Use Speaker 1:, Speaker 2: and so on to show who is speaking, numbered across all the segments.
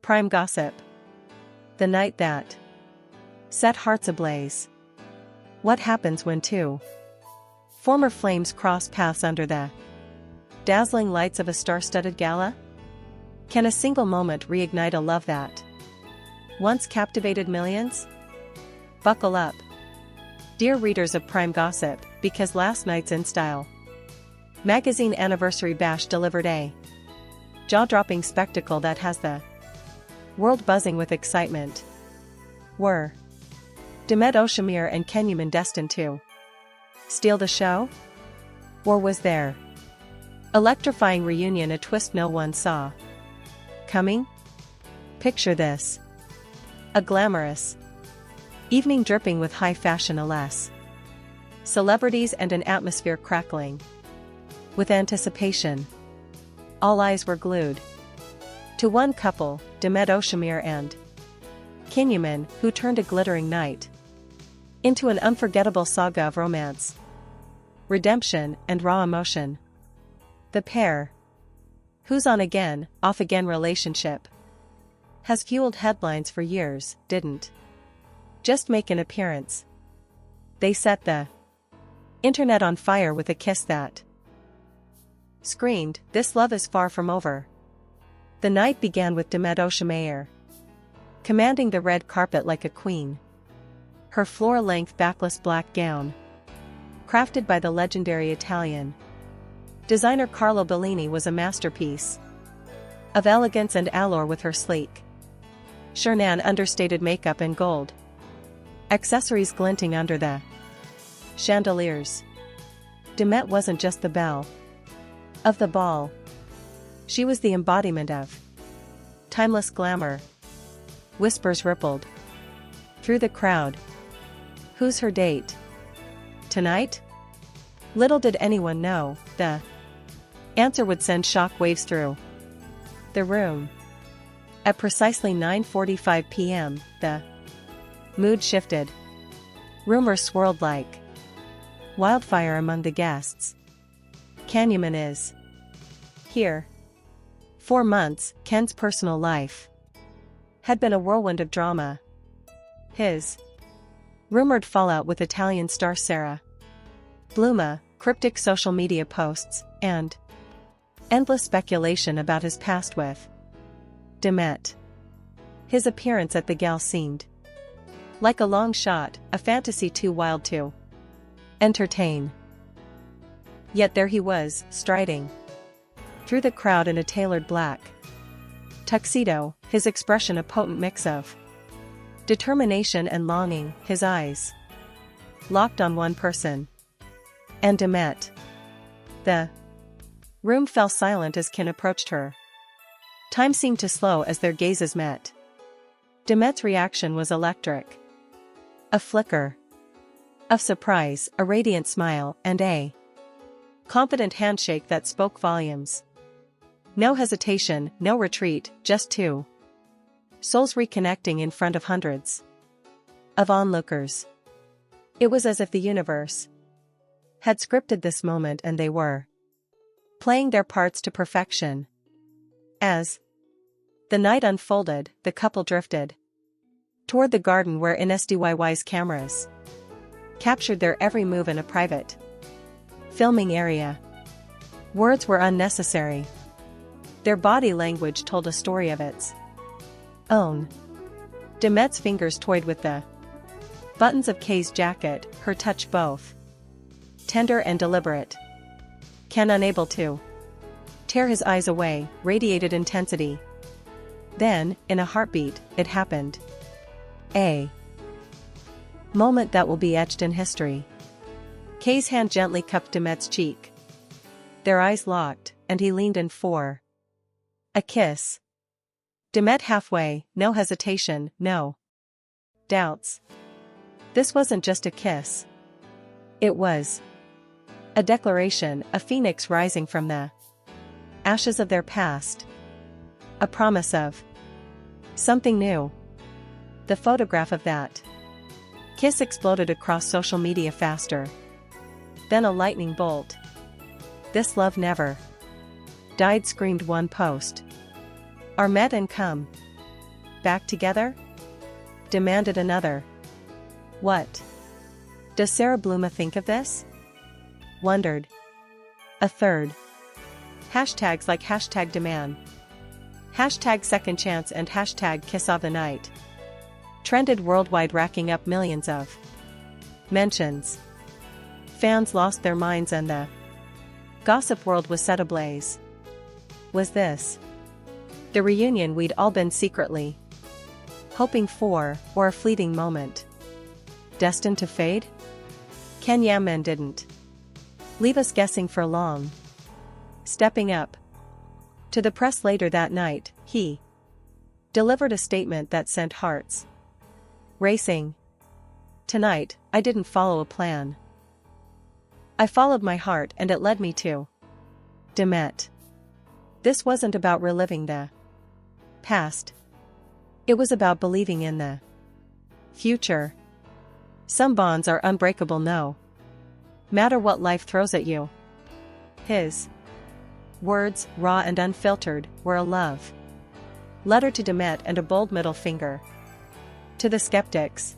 Speaker 1: Prime gossip. The night that set hearts ablaze. What happens when two former flames cross paths under the dazzling lights of a star-studded gala? Can a single moment reignite a love that once captivated millions? Buckle up, dear readers of Prime Gossip, because last night's In Style magazine anniversary bash delivered a jaw-dropping spectacle that has the world buzzing with excitement. Were Demet Özdemir and CanYaman destined to steal the show? Or was their electrifying reunion a twist no one saw coming? Picture this: a glamorous evening dripping with high fashion, alas, celebrities, and an atmosphere crackling with anticipation. All eyes were glued to one couple, Demet Özdemir and CanYaman, who turned a glittering night into an unforgettable saga of romance, redemption, and raw emotion. The pair, whose on-again, off-again relationship has fueled headlines for years, didn't just make an appearance. They set the internet on fire with a kiss that screamed, "This love is far from over." The night began with Demet Özdemir commanding the red carpet like a queen. Her floor-length backless black gown, crafted by the legendary Italian designer Carlo Bellini, was a masterpiece of elegance and allure, with her sleek Shernan understated makeup and gold accessories glinting under the chandeliers. Demet wasn't just the belle of the ball. She was the embodiment of timeless glamour. Whispers rippled through the crowd. Who's her date tonight? Little did anyone know, the answer would send shockwaves through the room. At precisely 9:45 p.m., the mood shifted. Rumors swirled like wildfire among the guests. CanYaman is here. 4 months, Ken's personal life had been a whirlwind of drama. His rumored fallout with Italian star Sarah Bluma, cryptic social media posts, and endless speculation about his past with Demet. His appearance at the gala seemed like a long shot, a fantasy too wild to entertain. Yet there he was, striding through the crowd in a tailored black tuxedo, his expression a potent mix of determination and longing, his eyes locked on one person, and Demet. The room fell silent as Ken approached her. Time seemed to slow as their gazes met. Demet's reaction was electric. A flicker of surprise, a radiant smile, and a confident handshake that spoke volumes. No hesitation, no retreat, just two souls reconnecting in front of hundreds of onlookers. It was as if the universe had scripted this moment, and they were playing their parts to perfection. As the night unfolded, the couple drifted toward the garden where NSDYY's cameras captured their every move in a private filming area. Words were unnecessary. Their body language told a story of its own. Demet's fingers toyed with the buttons of Kay's jacket, her touch both tender and deliberate. Ken, unable to tear his eyes away, radiated intensity. Then, in a heartbeat, it happened. A moment that will be etched in history. Kay's hand gently cupped Demet's cheek. Their eyes locked, and he leaned in for a kiss. Demet halfway, no hesitation, no doubts. This wasn't just a kiss. It was a declaration, a phoenix rising from the ashes of their past. A promise of something new. The photograph of that kiss exploded across social media faster than a lightning bolt. "This love never died," screamed one post. "Are met and come Back together? Demanded another. What does Sarah Bluma think of this? Wondered a third. Hashtags like hashtag demand, hashtag second chance and hashtag kiss of the night trended worldwide, racking up millions of mentions. Fans lost their minds and the gossip world was set ablaze. Was this the reunion we'd all been secretly hoping for, or a fleeting moment destined to fade? CanYaman didn't leave us guessing for long. Stepping up to the press later that night, he delivered a statement that sent hearts racing. Tonight, I didn't follow a plan. I followed my heart and it led me to Demet. This wasn't about reliving the past. It was about believing in the future. Some bonds are unbreakable no matter what life throws at you. His words, raw and unfiltered, were a love letter to Demet and a bold middle finger to the skeptics.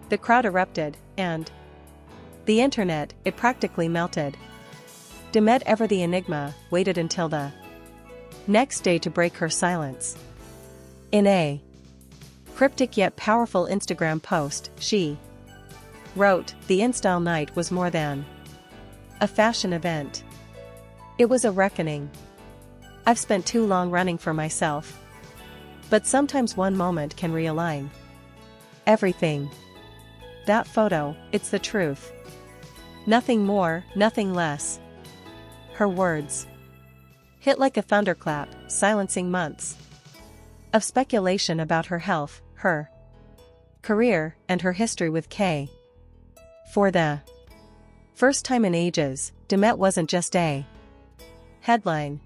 Speaker 1: The crowd erupted, and the internet, it practically melted. Demet, ever the enigma, waited until the next day to break her silence. In a cryptic yet powerful Instagram post, she wrote, "The InStyle night was more than a fashion event. It was a reckoning. I've spent too long running for myself. But sometimes one moment can realign everything. That photo, it's the truth. Nothing more, nothing less." Her words hit like a thunderclap, silencing months of speculation about her health, her career, and her history with K. For the first time in ages, Demet wasn't just a headline.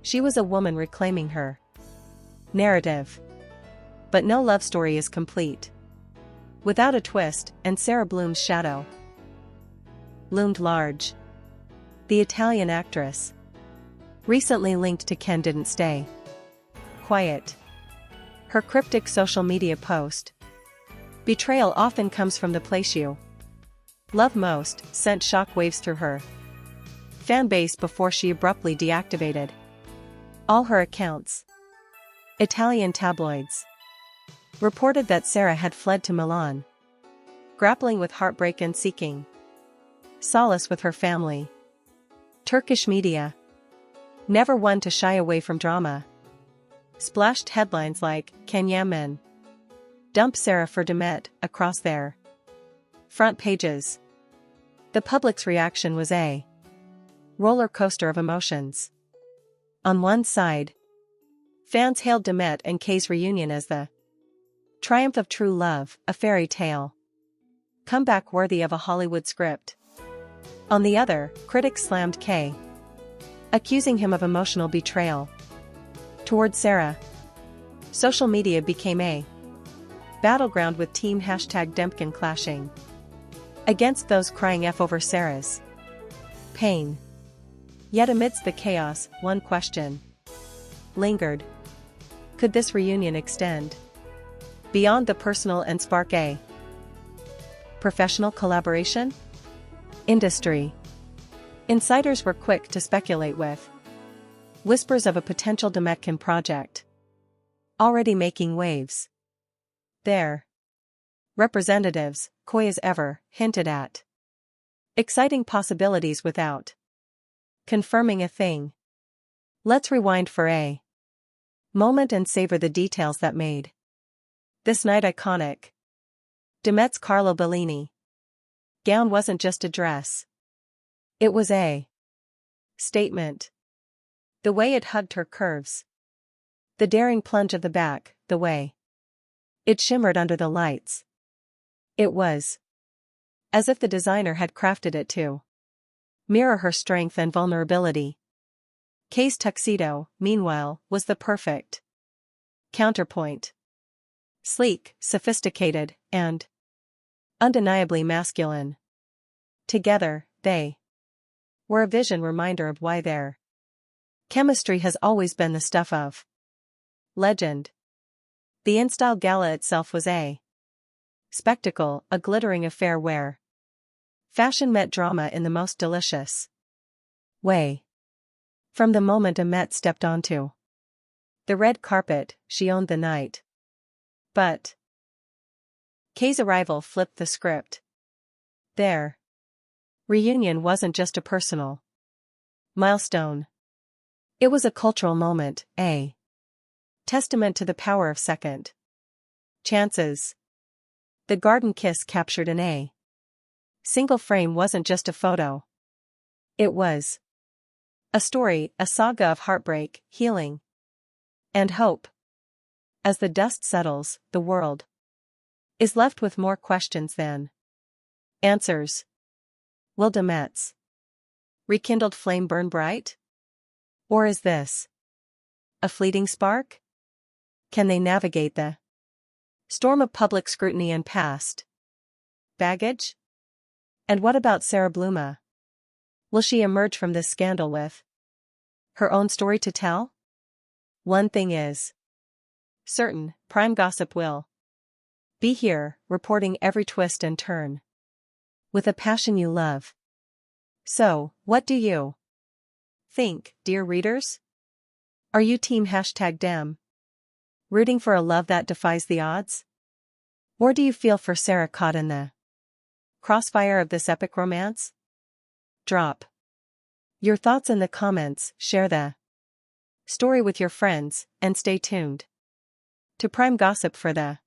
Speaker 1: She was a woman reclaiming her narrative. But no love story is complete without a twist, and Sarah Bloom's shadow loomed large. The Italian actress, recently linked to Ken, didn't stay quiet. Her cryptic social media post, "Betrayal often comes from the place you love most," sent shockwaves through her fan base before she abruptly deactivated all her accounts. Italian tabloids reported that Sarah had fled to Milan, grappling with heartbreak and seeking solace with her family. Turkish media, never one to shy away from drama, splashed headlines like CanYaman dump Sarah for Demet across their front pages. The public's reaction was a roller coaster of emotions. On one side, fans hailed Demet and K's reunion as the triumph of true love, a fairy tale comeback worthy of a Hollywood script. On the other, critics slammed K, accusing him of emotional betrayal toward Sarah. Social media became a battleground, with team #Dempkin clashing against those crying F over Sarah's pain. Yet amidst the chaos, one question lingered. Could this reunion extend beyond the personal and spark a professional collaboration? Industry insiders were quick to speculate, with whispers of a potential Demetkin project already making waves. Their representatives, coy as ever, hinted at exciting possibilities without confirming a thing. Let's rewind for a moment and savor the details that made this night iconic. Demet's Carlo Bellini gown wasn't just a dress. It was a statement. The way it hugged her curves, the daring plunge of the back, the way it shimmered under the lights. It was as if the designer had crafted it to mirror her strength and vulnerability. K's tuxedo, meanwhile, was the perfect counterpoint. Sleek, sophisticated, and undeniably masculine. Together, they were a vision reminder of why their chemistry has always been the stuff of legend. The in-style gala itself was a spectacle, a glittering affair where fashion met drama in the most delicious way. From the moment Demet stepped onto the red carpet, she owned the night. But Kay's arrival flipped the script. Their reunion wasn't just a personal milestone. It was a cultural moment, a testament to the power of second chances. The garden kiss captured in a single frame wasn't just a photo. It was a story, a saga of heartbreak, healing, and hope. As the dust settles, the world is left with more questions than answers. Will Demet's rekindled flame burn bright? Or is this a fleeting spark? Can they navigate the storm of public scrutiny and past baggage? And what about Sarah Bluma? Will she emerge from this scandal with her own story to tell? One thing is certain, Prime Gossip will be here, reporting every twist and turn with a passion you love. So, what do you think, dear readers? Are you team #Dem? Rooting for a love that defies the odds? Or do you feel for Sarah caught in the crossfire of this epic romance? Drop your thoughts in the comments, share the story with your friends, and stay tuned to Prime Gossip for the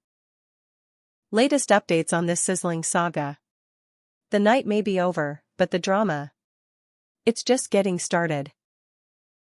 Speaker 1: latest updates on this sizzling saga. The night may be over, but the drama, it's just getting started.